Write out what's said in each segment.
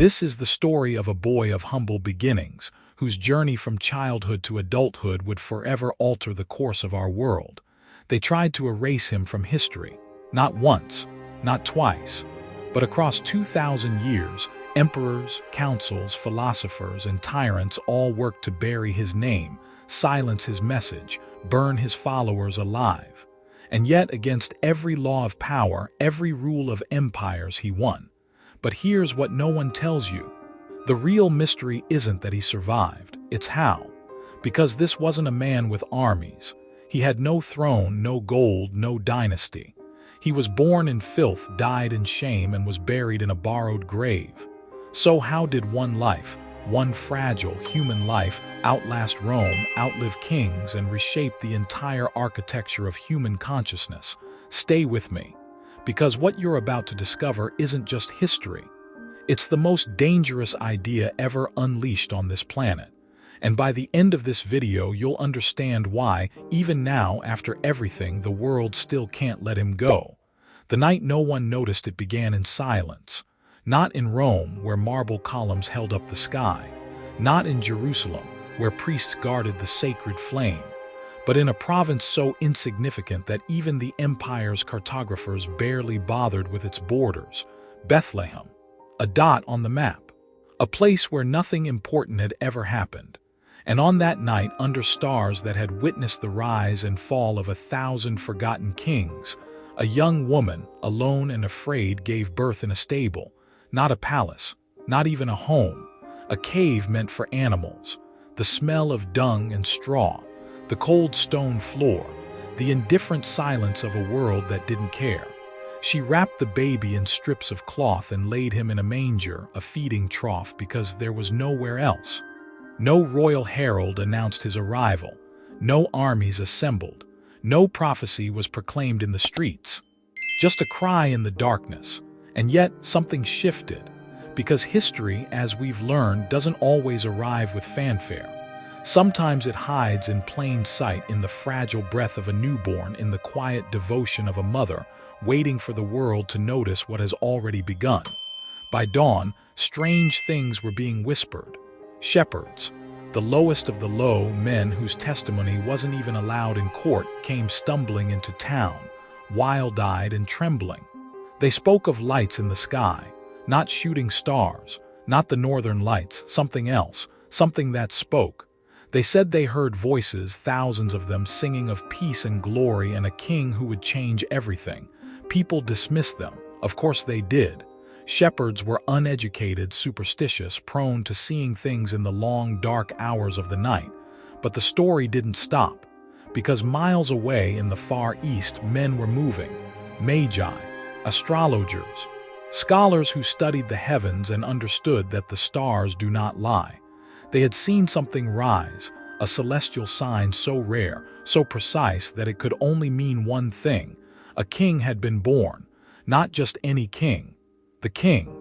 This is the story of a boy of humble beginnings, whose journey from childhood to adulthood would forever alter the course of our world. They tried to erase him from history, not once, not twice, but across 2,000 years, emperors, councils, philosophers, and tyrants all worked to bury his name, silence his message, burn his followers alive. And yet, against every law of power, every rule of empires, he won. But here's what no one tells you. The real mystery isn't that he survived, it's how. Because this wasn't a man with armies. He had no throne, no gold, no dynasty. He was born in filth, died in shame, and was buried in a borrowed grave. So how did one life, one fragile human life, outlast Rome, outlive kings, and reshape the entire architecture of human consciousness? Stay with me, because what you're about to discover isn't just history. It's the most dangerous idea ever unleashed on this planet. And by the end of this video, you'll understand why, even now, after everything, the world still can't let him go. The night no one noticed it began in silence. Not in Rome, where marble columns held up the sky. Not in Jerusalem, where priests guarded the sacred flame. But in a province so insignificant that even the empire's cartographers barely bothered with its borders. Bethlehem, a dot on the map. A place where nothing important had ever happened. And on that night, under stars that had witnessed the rise and fall of 1,000 forgotten kings, a young woman, alone and afraid, gave birth in a stable. Not a palace, not even a home, a cave meant for animals. The smell of dung and straw, the cold stone floor, the indifferent silence of a world that didn't care. She wrapped the baby in strips of cloth and laid him in a manger, a feeding trough, because there was nowhere else. No royal herald announced his arrival. No armies assembled. No prophecy was proclaimed in the streets. Just a cry in the darkness. And yet something shifted. Because history, as we've learned, doesn't always arrive with fanfare. Sometimes it hides in plain sight, in the fragile breath of a newborn, in the quiet devotion of a mother, waiting for the world to notice what has already begun. By dawn, strange things were being whispered. Shepherds, the lowest of the low, men whose testimony wasn't even allowed in court, came stumbling into town, wild-eyed and trembling. They spoke of lights in the sky, not shooting stars, not the northern lights, something else, something that spoke. They said they heard voices, thousands of them, singing of peace and glory and a king who would change everything. People dismissed them. Of course they did. Shepherds were uneducated, superstitious, prone to seeing things in the long, dark hours of the night. But the story didn't stop. Because miles away in the far east, men were moving. Magi, astrologers, scholars who studied the heavens and understood that the stars do not lie. They had seen something rise, a celestial sign so rare, so precise that it could only mean one thing. A king had been born. Not just any king. The king.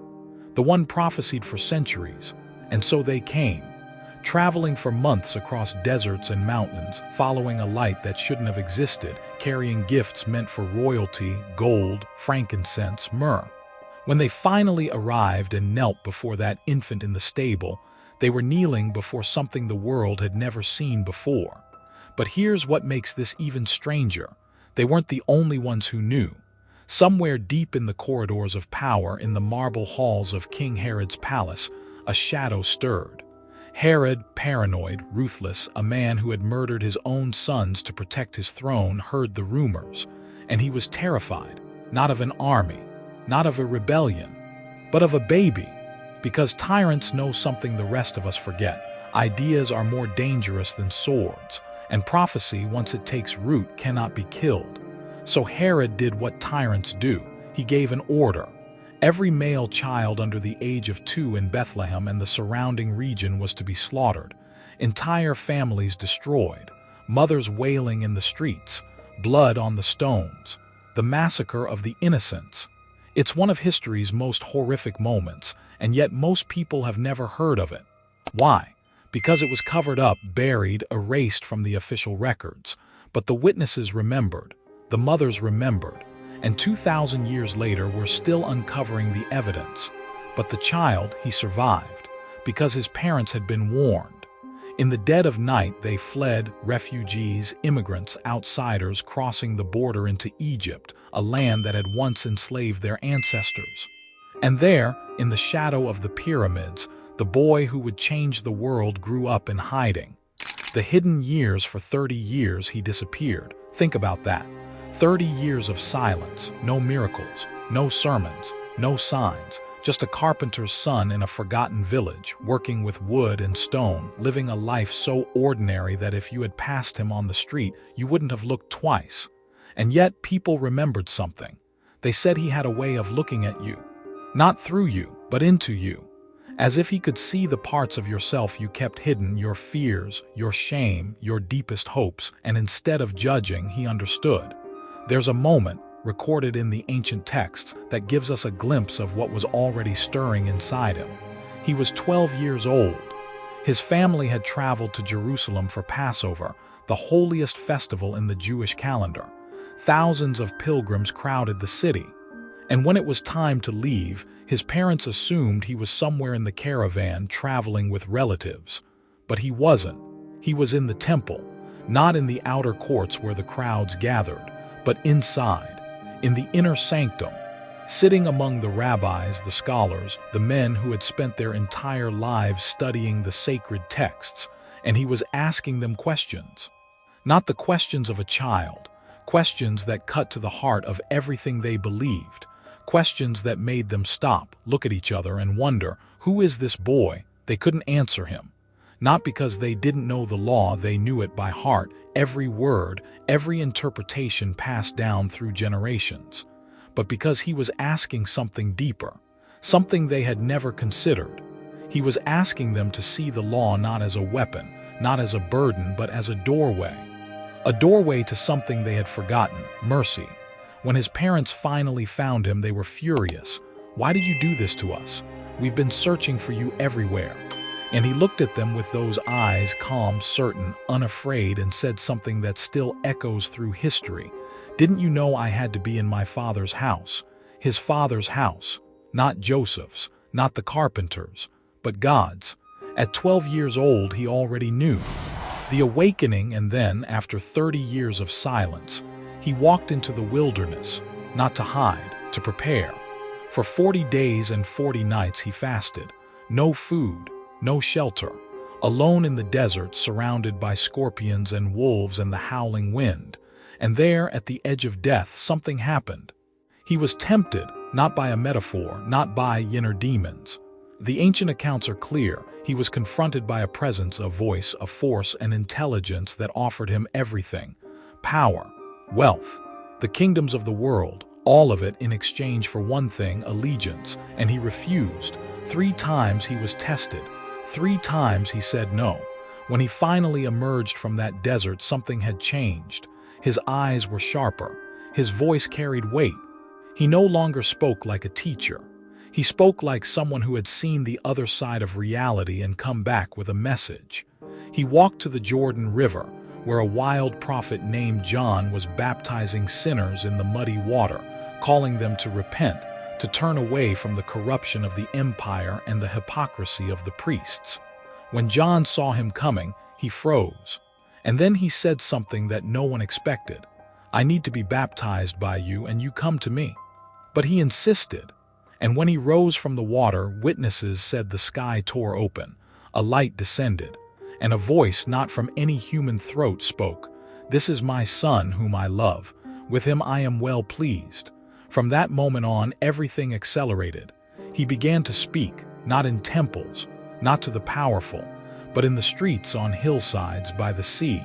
The one prophesied for centuries. And so they came. Traveling for months across deserts and mountains, following a light that shouldn't have existed, carrying gifts meant for royalty, gold, frankincense, myrrh. When they finally arrived and knelt before that infant in the stable, they were kneeling before something the world had never seen before. But here's what makes this even stranger. They weren't the only ones who knew. Somewhere deep in the corridors of power, in the marble halls of King Herod's palace, a shadow stirred. Herod, paranoid, ruthless, a man who had murdered his own sons to protect his throne, heard the rumors. And he was terrified, not of an army, not of a rebellion, but of a baby. Because tyrants know something the rest of us forget. Ideas are more dangerous than swords, and prophecy, once it takes root, cannot be killed. So Herod did what tyrants do. He gave an order. Every male child under the age of 2 in Bethlehem and the surrounding region was to be slaughtered. Entire families destroyed. Mothers wailing in the streets. Blood on the stones. The massacre of the innocents. It's one of history's most horrific moments, and yet most people have never heard of it. Why? Because it was covered up, buried, erased from the official records. But the witnesses remembered. The mothers remembered. And 2,000 years later, we're still uncovering the evidence. But the child, he survived, because his parents had been warned. In the dead of night they fled, refugees, immigrants, outsiders crossing the border into Egypt, a land that had once enslaved their ancestors. And there, in the shadow of the pyramids, the boy who would change the world grew up in hiding. The hidden years, for 30 years he disappeared. Think about that. 30 years of silence, no miracles, no sermons, no signs, just a carpenter's son in a forgotten village, working with wood and stone, living a life so ordinary that if you had passed him on the street, you wouldn't have looked twice. And yet people remembered something. They said he had a way of looking at you. Not through you, but into you. As if he could see the parts of yourself you kept hidden, your fears, your shame, your deepest hopes, and instead of judging, he understood. There's a moment, recorded in the ancient texts, that gives us a glimpse of what was already stirring inside him. He was 12 years old. His family had traveled to Jerusalem for Passover, the holiest festival in the Jewish calendar. Thousands of pilgrims crowded the city. And when it was time to leave, his parents assumed he was somewhere in the caravan traveling with relatives. But he wasn't. He was in the temple, not in the outer courts where the crowds gathered, but inside, in the inner sanctum, sitting among the rabbis, the scholars, the men who had spent their entire lives studying the sacred texts, and he was asking them questions. Not the questions of a child, questions that cut to the heart of everything they believed, questions that made them stop, look at each other, and wonder, who is this boy? They couldn't answer him. Not because they didn't know the law, they knew it by heart, every word, every interpretation passed down through generations. But because he was asking something deeper, something they had never considered. He was asking them to see the law not as a weapon, not as a burden, but as a doorway. A doorway to something they had forgotten, mercy. When his parents finally found him, they were furious. Why did you do this to us? We've been searching for you everywhere. And he looked at them with those eyes, calm, certain, unafraid, and said something that still echoes through history. Didn't you know I had to be in my father's house? His father's house. Not Joseph's, not the carpenter's, but God's. At 12 years old, he already knew. The awakening, and then, after 30 years of silence, he walked into the wilderness, not to hide, to prepare. For 40 days and 40 nights he fasted. No food, no shelter, alone in the desert, surrounded by scorpions and wolves and the howling wind. And there, at the edge of death, something happened. He was tempted, not by a metaphor, not by inner demons. The ancient accounts are clear. He was confronted by a presence, a voice, a force, an intelligence that offered him everything. Power, wealth, the kingdoms of the world, all of it in exchange for one thing, allegiance, and he refused. 3 times he was tested. 3 times he said no. When he finally emerged from that desert, something had changed. His eyes were sharper. His voice carried weight. He no longer spoke like a teacher. He spoke like someone who had seen the other side of reality and come back with a message. He walked to the Jordan River, where a wild prophet named John was baptizing sinners in the muddy water, calling them to repent, to turn away from the corruption of the empire and the hypocrisy of the priests. When John saw him coming, he froze. And then he said something that no one expected. I need to be baptized by you, and you come to me. But he insisted. And when he rose from the water, witnesses said the sky tore open, a light descended, and a voice not from any human throat spoke, This is my son whom I love. With him I am well pleased. From that moment on, everything accelerated. He began to speak, not in temples, not to the powerful, but in the streets, on hillsides, by the sea.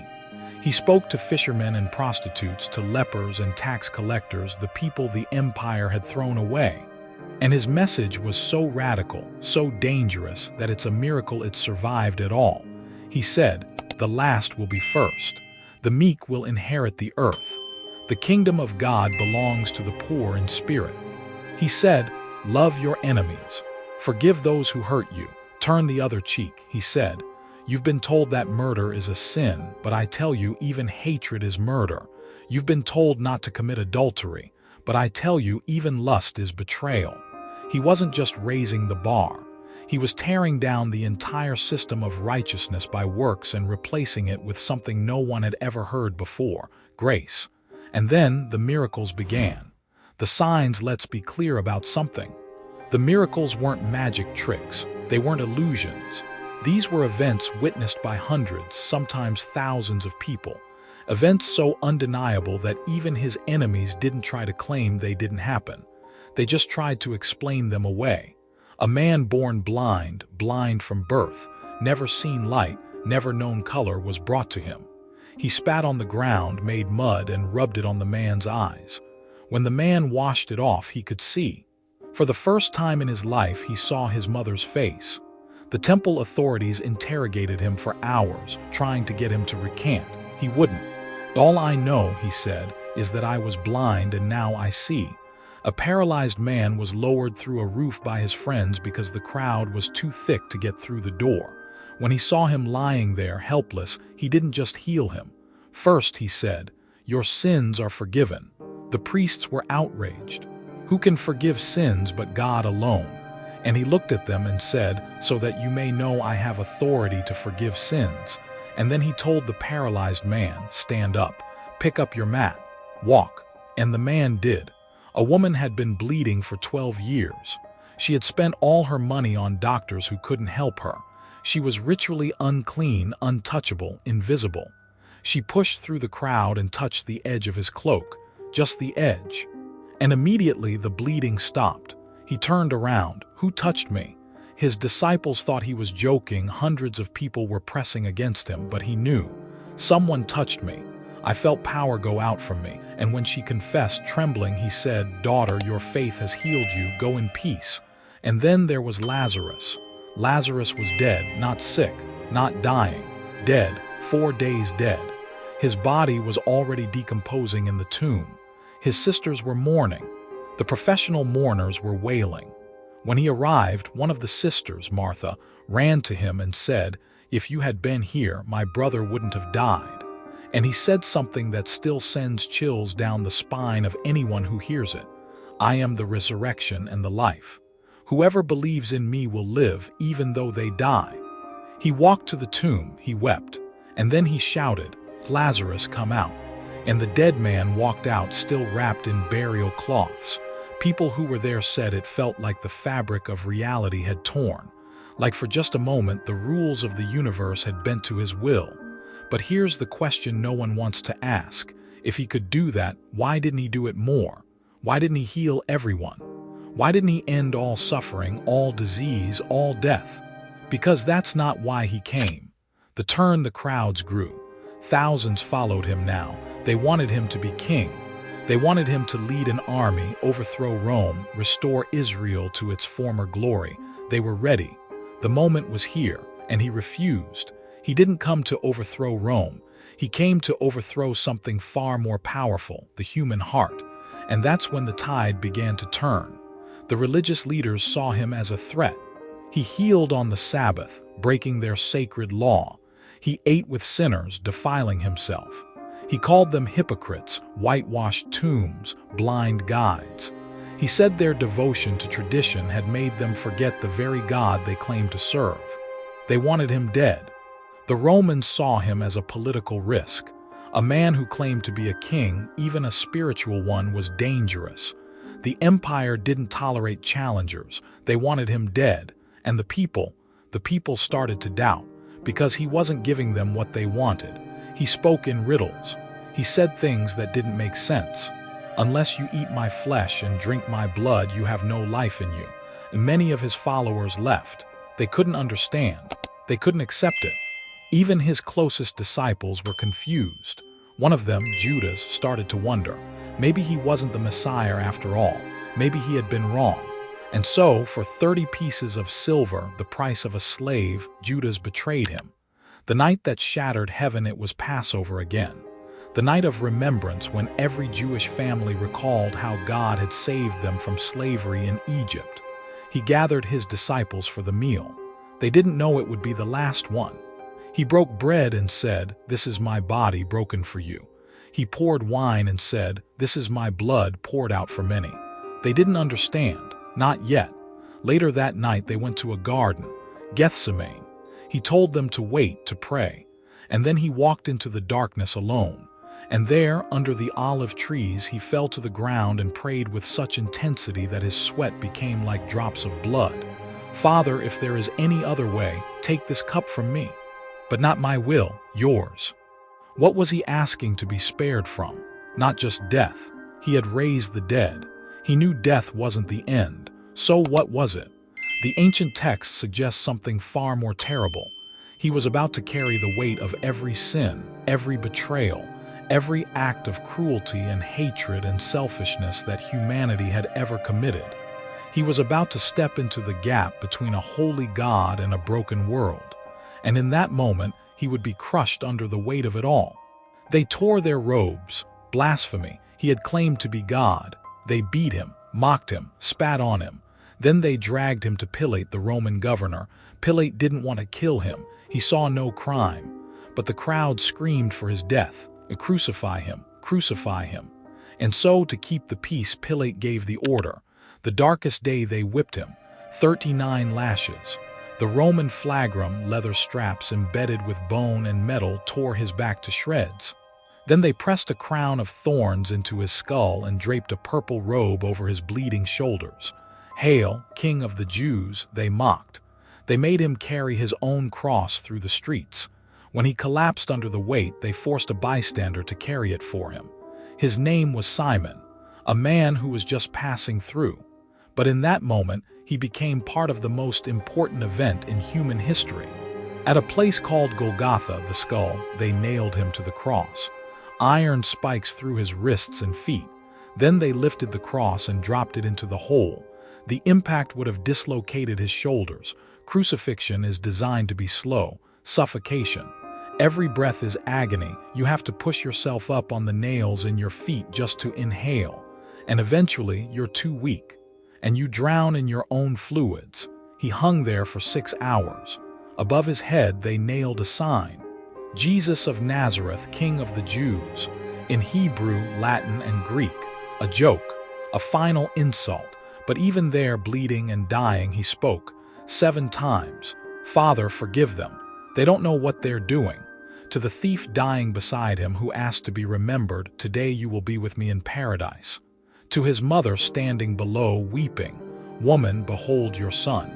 He spoke to fishermen and prostitutes, to lepers and tax collectors, the people the empire had thrown away. And his message was so radical, so dangerous, that it's a miracle it survived at all. He said, the last will be first. The meek will inherit the earth. The kingdom of God belongs to the poor in spirit. He said, love your enemies. Forgive those who hurt you. Turn the other cheek, he said. You've been told that murder is a sin, but I tell you, even hatred is murder. You've been told not to commit adultery, but I tell you, even lust is betrayal. He wasn't just raising the bar. He was tearing down the entire system of righteousness by works and replacing it with something no one had ever heard before: grace. And then the miracles began. The signs, let's be clear about something. The miracles weren't magic tricks. They weren't illusions. These were events witnessed by hundreds, sometimes thousands of people. Events so undeniable that even his enemies didn't try to claim they didn't happen. They just tried to explain them away. A man born blind, blind from birth, never seen light, never known color, was brought to him. He spat on the ground, made mud, and rubbed it on the man's eyes. When the man washed it off, he could see. For the first time in his life, he saw his mother's face. The temple authorities interrogated him for hours, trying to get him to recant. He wouldn't. "All I know," he said, "is that I was blind and now I see." A paralyzed man was lowered through a roof by his friends because the crowd was too thick to get through the door. When he saw him lying there, helpless, he didn't just heal him. First, he said, "Your sins are forgiven." The priests were outraged. Who can forgive sins but God alone? And he looked at them and said, "So that you may know I have authority to forgive sins." And then he told the paralyzed man, "Stand up, pick up your mat, walk." And the man did. A woman had been bleeding for 12 years. She had spent all her money on doctors who couldn't help her. She was ritually unclean, untouchable, invisible. She pushed through the crowd and touched the edge of his cloak, just the edge. And immediately the bleeding stopped. He turned around. "Who touched me?" His disciples thought he was joking. Hundreds of people were pressing against him, but he knew. "Someone touched me. I felt power go out from me." And when she confessed, trembling, he said, "Daughter, your faith has healed you. Go in peace." And then there was Lazarus. Lazarus was dead, not sick, not dying. Dead, 4 days dead. His body was already decomposing in the tomb. His sisters were mourning. The professional mourners were wailing. When he arrived, one of the sisters, Martha, ran to him and said, "If you had been here, my brother wouldn't have died." And he said something that still sends chills down the spine of anyone who hears it. "I am the resurrection and the life. Whoever believes in me will live, even though they die." He walked to the tomb, he wept, and then he shouted, "Lazarus, come out." And the dead man walked out, still wrapped in burial cloths. People who were there said it felt like the fabric of reality had torn. Like for just a moment, the rules of the universe had bent to his will. But here's the question no one wants to ask. If he could do that, why didn't he do it more? Why didn't he heal everyone? Why didn't he end all suffering, all disease, all death? Because that's not why he came. The crowds grew. Thousands followed him now. They wanted him to be king. They wanted him to lead an army, overthrow Rome, restore Israel to its former glory. They were ready. The moment was here, and he refused. He didn't come to overthrow Rome. He came to overthrow something far more powerful, the human heart. And that's when the tide began to turn. The religious leaders saw him as a threat. He healed on the Sabbath, breaking their sacred law. He ate with sinners, defiling himself. He called them hypocrites, whitewashed tombs, blind guides. He said their devotion to tradition had made them forget the very God they claimed to serve. They wanted him dead. The Romans saw him as a political risk. A man who claimed to be a king, even a spiritual one, was dangerous. The empire didn't tolerate challengers. They wanted him dead. And the people started to doubt, because he wasn't giving them what they wanted. He spoke in riddles. He said things that didn't make sense. "Unless you eat my flesh and drink my blood, you have no life in you." And many of his followers left. They couldn't understand. They couldn't accept it. Even his closest disciples were confused. One of them, Judas, started to wonder. Maybe he wasn't the Messiah after all. Maybe he had been wrong. And so, for 30 pieces of silver, the price of a slave, Judas betrayed him. The night that shattered heaven, it was Passover again. The night of remembrance, when every Jewish family recalled how God had saved them from slavery in Egypt. He gathered his disciples for the meal. They didn't know it would be the last one. He broke bread and said, "This is my body broken for you." He poured wine and said, "This is my blood poured out for many." They didn't understand, not yet, Later that night they went to a garden, Gethsemane. He told them to wait, to pray, and then he walked into the darkness alone. And there, under the olive trees, he fell to the ground and prayed with such intensity that his sweat became like drops of blood. "Father, if there is any other way, take this cup from me. But not my will, yours." What was he asking to be spared from? Not just death. He had raised the dead. He knew death wasn't the end. So what was it? The ancient text suggests something far more terrible. He was about to carry the weight of every sin, every betrayal, every act of cruelty and hatred and selfishness that humanity had ever committed. He was about to step into the gap between a holy God and a broken world. And in that moment, he would be crushed under the weight of it all. They tore their robes. Blasphemy. He had claimed to be God. They beat him, mocked him, spat on him. Then they dragged him to Pilate, the Roman governor. Pilate didn't want to kill him. He saw no crime. But the crowd screamed for his death. Crucify him, crucify him. And so, to keep the peace, Pilate gave the order. The darkest day they whipped him, 39 lashes. The Roman flagrum, leather straps embedded with bone and metal, tore his back to shreds. Then they pressed a crown of thorns into his skull and draped a purple robe over his bleeding shoulders. "Hail, King of the Jews," they mocked. They made him carry his own cross through the streets. When he collapsed under the weight, they forced a bystander to carry it for him. His name was Simon, a man who was just passing through. But in that moment, he became part of the most important event in human history. At a place called Golgotha, the skull, they nailed him to the cross. Iron spikes through his wrists and feet. Then they lifted the cross and dropped it into the hole. The impact would have dislocated his shoulders. Crucifixion is designed to be slow, suffocation. Every breath is agony. You have to push yourself up on the nails in your feet just to inhale. And eventually, you're too weak. And you drown in your own fluids. He hung there for 6 hours. Above his head, they nailed a sign. "Jesus of Nazareth, King of the Jews." In Hebrew, Latin, and Greek. A joke, a final insult. But even there, bleeding and dying, he spoke 7 times. "Father, forgive them. They don't know what they're doing." To the thief dying beside him who asked to be remembered, "Today you will be with me in paradise." To his mother standing below, weeping, "Woman, behold your son."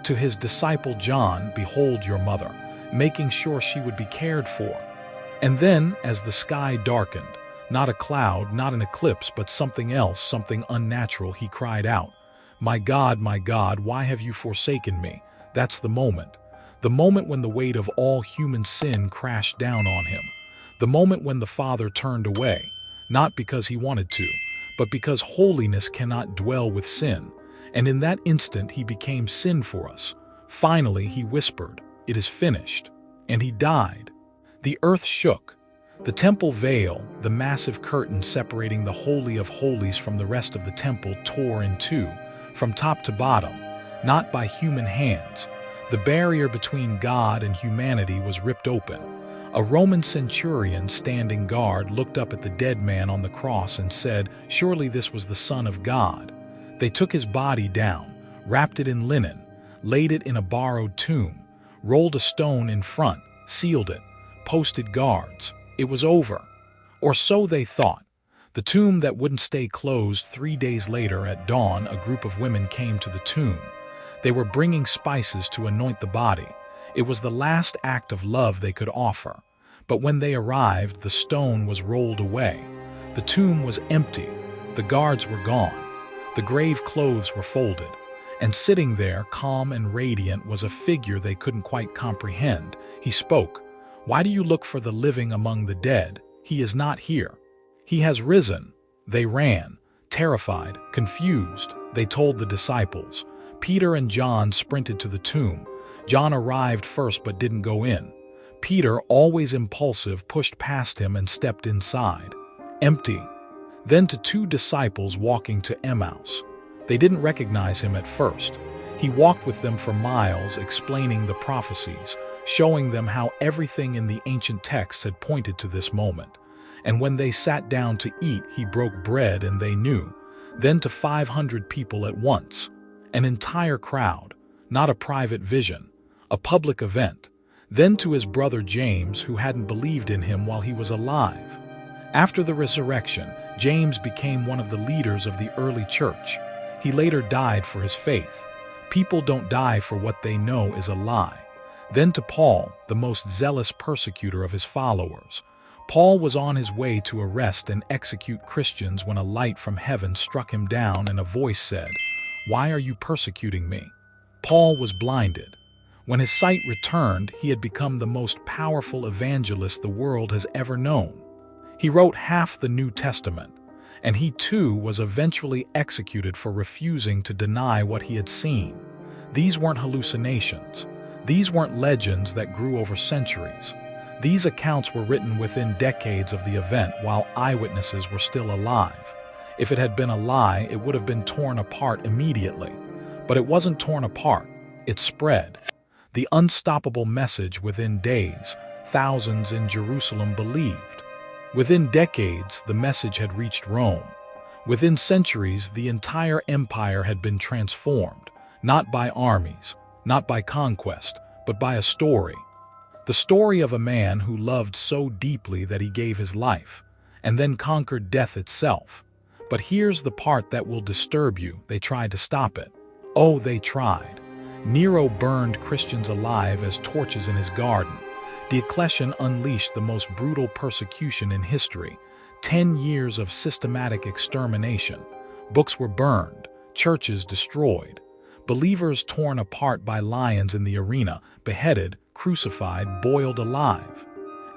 To his disciple John, "Behold your mother," making sure she would be cared for. And then, as the sky darkened, not a cloud, not an eclipse, but something else, something unnatural, he cried out, my God, why have you forsaken me?" That's the moment. The moment when the weight of all human sin crashed down on him. The moment when the Father turned away, not because he wanted to, but because holiness cannot dwell with sin. And in that instant he became sin for us. Finally he whispered, "It is finished." And he died. The earth shook. The temple veil, the massive curtain separating the Holy of Holies from the rest of the temple, tore in two, from top to bottom, not by human hands. The barrier between God and humanity was ripped open. A Roman centurion standing guard looked up at the dead man on the cross and said, "Surely this was the Son of God." They took his body down, wrapped it in linen, laid it in a borrowed tomb, rolled a stone in front, sealed it, posted guards. It was over. Or so they thought. The tomb that wouldn't stay closed. 3 days later at dawn, a group of women came to the tomb. They were bringing spices to anoint the body. It was the last act of love they could offer. But when they arrived, the stone was rolled away. The tomb was empty. The guards were gone. The grave clothes were folded. And sitting there, calm and radiant, was a figure they couldn't quite comprehend. He spoke, "Why do you look for the living among the dead? He is not here. He has risen." They ran, terrified, confused. They told the disciples. Peter and John sprinted to the tomb. John arrived first but didn't go in. Peter, always impulsive, pushed past him and stepped inside. Empty. Then to 2 disciples walking to Emmaus. They didn't recognize him at first. He walked with them for miles, explaining the prophecies, showing them how everything in the ancient texts had pointed to this moment. And when they sat down to eat, he broke bread and they knew. Then to 500 people at once. An entire crowd, not a private vision, a public event. Then to his brother James, who hadn't believed in him while he was alive. After the resurrection, James became one of the leaders of the early church. He later died for his faith. People don't die for what they know is a lie. Then to Paul, the most zealous persecutor of his followers. Paul was on his way to arrest and execute Christians when a light from heaven struck him down and a voice said, "Why are you persecuting me?" Paul was blinded. When his sight returned, he had become the most powerful evangelist the world has ever known. He wrote half the New Testament, and he too was eventually executed for refusing to deny what he had seen. These weren't hallucinations. These weren't legends that grew over centuries. These accounts were written within decades of the event while eyewitnesses were still alive. If it had been a lie, it would have been torn apart immediately. But it wasn't torn apart. It spread. The unstoppable message within days, thousands in Jerusalem believed. Within decades, the message had reached Rome. Within centuries, the entire empire had been transformed, not by armies, not by conquest, but by a story. The story of a man who loved so deeply that he gave his life, and then conquered death itself. But here's the part that will disturb you. They tried to stop it. Oh, they tried. Nero burned Christians alive as torches in his garden. Diocletian unleashed the most brutal persecution in history. 10 years of systematic extermination. Books were burned, churches destroyed, believers torn apart by lions in the arena, beheaded, crucified, boiled alive.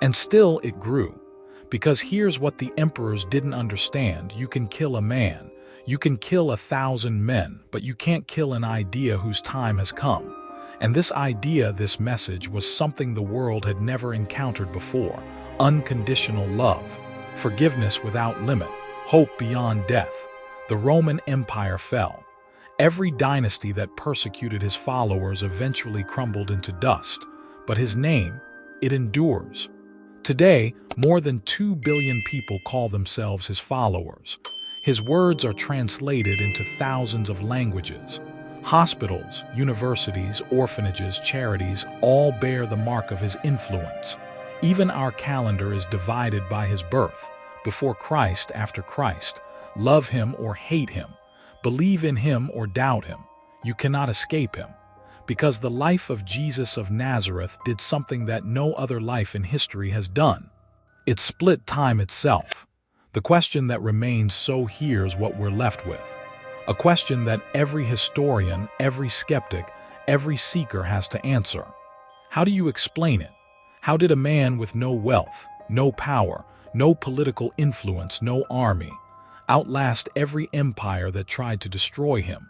And still it grew. Because here's what the emperors didn't understand: you can kill a man, you can kill 1,000 men, but you can't kill an idea whose time has come. And this idea, this message, was something the world had never encountered before. Unconditional love, forgiveness without limit, hope beyond death. The Roman Empire fell. Every dynasty that persecuted his followers eventually crumbled into dust. But his name, it endures. Today, more than 2 billion people call themselves his followers. His words are translated into thousands of languages. Hospitals, universities, orphanages, charities all bear the mark of his influence. Even our calendar is divided by his birth. Before Christ, after Christ. Love him or hate him. Believe in him or doubt him. You cannot escape him. Because the life of Jesus of Nazareth did something that no other life in history has done. It split time itself. The question that remains, so here's what we're left with. A question that every historian, every skeptic, every seeker has to answer. How do you explain it? How did a man with no wealth, no power, no political influence, no army, outlast every empire that tried to destroy him?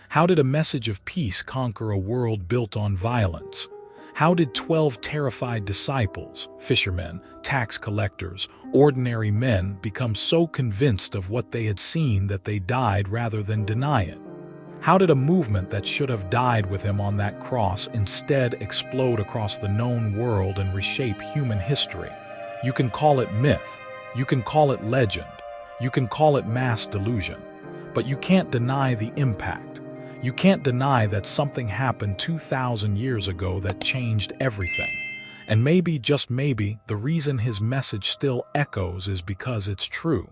How did a message of peace conquer a world built on violence? How did 12 terrified disciples, fishermen, tax collectors, ordinary men become so convinced of what they had seen that they died rather than deny it? How did a movement that should have died with him on that cross instead explode across the known world and reshape human history? You can call it myth, you can call it legend, you can call it mass delusion, but you can't deny the impact. You can't deny that something happened 2,000 years ago that changed everything. And maybe, just maybe, the reason his message still echoes is because it's true.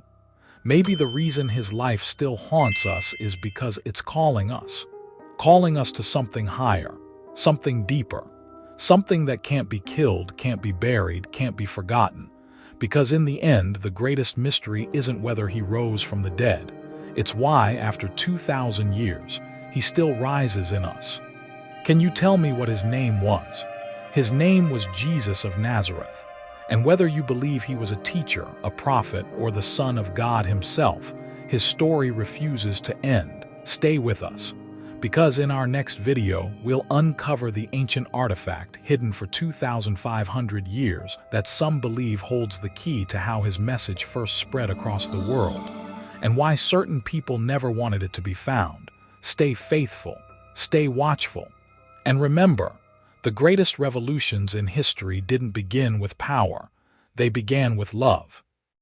Maybe the reason his life still haunts us is because it's calling us to something higher, something deeper, something that can't be killed, can't be buried, can't be forgotten. Because in the end, the greatest mystery isn't whether he rose from the dead. It's why, after 2,000 years, he still rises in us. Can you tell me what his name was? His name was Jesus of Nazareth. And whether you believe he was a teacher, a prophet, or the Son of God himself, his story refuses to end. Stay with us, because in our next video, we'll uncover the ancient artifact hidden for 2,500 years that some believe holds the key to how his message first spread across the world, and why certain people never wanted it to be found. Stay faithful, stay watchful, and remember, the greatest revolutions in history didn't begin with power, they began with love.